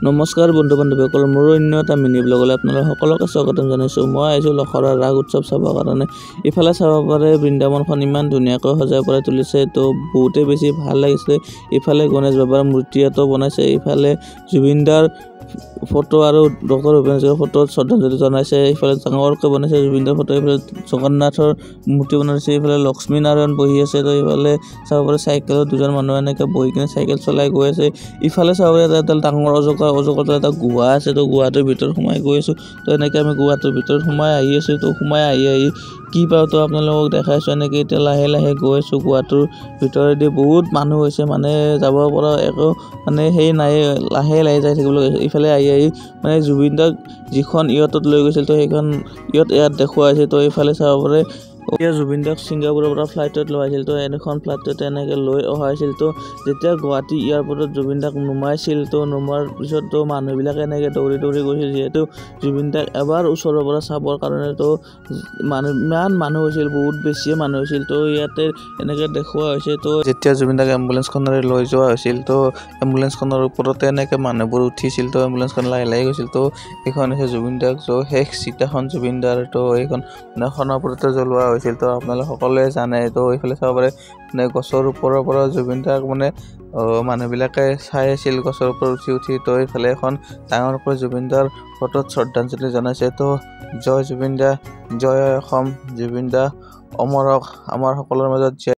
নমস্কাৰ বন্ধু বান্ধৱীসকল, মোৰ অন্য এটা মিনি ব্লগলৈ আপোনালোক সকলোকে স্বাগতম জনাইছোঁ। মই আহিছোঁ লখৰাৰ ৰাস উৎসৱ চাবৰ কাৰণে। ইফালে চাব পাৰে বৃন্দাবনখন ইমান ধুনীয়াকৈ সজাই পৰাই তুলিছে, তো বহুতেই বেছি ভাল লাগিছে। ইফালে গণেশ বাবাৰ মূৰ্তি এটাও বনাইছে, ইফালে জুবিন দাৰ ফটো আৰু ডক্টৰ ভূপেন হাজৰিকাৰ ফটোত শ্ৰদ্ধাঞ্জলি জনাইছে। ইফালে ডাঙৰকৈ বনাইছে জুবিন দাৰ ফটো, ইফালে জগন্নাথৰ মূৰ্তি বনাইছে, ইফালে লক্ষ্মী নাৰায়ণ বহি আছে। তো ইফালে চাব পাৰে চাইকেলত দুজন মানুহ এনেকৈ বহি কিনে চাইকেল চলাই গৈ আছে। ইফালে চাব পাৰে এটা ডাঙৰ অজগৰ এটা গুহা আছে, তো গুহাটোৰ ভিতৰত সোমাই গৈ আছোঁ। তো এনেকৈ আমি গুহাটোৰ ভিতৰত সোমাই আহি আছোঁ। তো সোমাই আহি কি পাওঁ তো আপোনালোকক দেখাইছোঁ। এনেকৈ এতিয়া লাহে লাহে গৈ আছোঁ গুহাটোৰ ভিতৰেদি। বহুত মানুহ হৈছে, মানে যাব পৰা একো মানে সেই নাই, লাহে লাহে যাই থাকিব লগা হৈছে। ইফালে আহি মানে জুবিন দাক যিখন ইয়তত লৈ গৈছিল, তো সেইখন ইয়াত দেখুৱাইছে। তো এইফালে চাব পাৰে এতিয়া জুবিন দাক ছিংগাপুৰৰ পৰা ফ্লাইটত লৈ আহিছিল। তো এনেখন ফ্লাইটত এনেকৈ লৈ অহা হৈছিল। তো যেতিয়া গুৱাহাটী এয়াৰপৰ্টত জুবিন দাক নুমাইছিল, তো নুমোৱাৰ পিছত তো মানুহবিলাকে এনেকৈ দৌৰি দৌৰি গৈছিল, যিহেতু জুবিন দাক এবাৰ ওচৰৰ পৰা চাবৰ কাৰণে। তো ইমান মানুহ হৈছিল, বহুত বেছিয়ে মানুহ হৈছিল। তো ইয়াতে এনেকৈ দেখুওৱা হৈছে। তো যেতিয়া জুবিন দাক এম্বুলেঞ্চখনেৰে লৈ যোৱা হৈছিল, তো এম্বুলেঞ্চখনৰ ওপৰতে এনেকৈ মানুহবোৰ উঠিছিল। তো এম্বুলেঞ্চখন লাহে লাহে গৈছিল। তো এইখন হৈছে জুবিন দাক শেষ চিতাখন জুবিন দাৰ। তো এইখন খনৰ ওপৰতে জ্বলোৱা হৈছিল। তো আপোনালোক সকলোৱে জানে। তো এইফালে চাব পাৰে মানে গছৰ ওপৰৰ পৰা জুবিন দাক মানে মানুহবিলাকে চাই আছিল গছৰ ওপৰত উঠি। তো এইফালে এখন ডাঙৰকৈ জুবিন দাৰ ফটোত শ্ৰদ্ধাঞ্জলি জনাইছে। তো জয় জুবিন দা, জয় অসম, জুবিন দা অমৰ হওক, আমাৰ সকলোৰে মাজত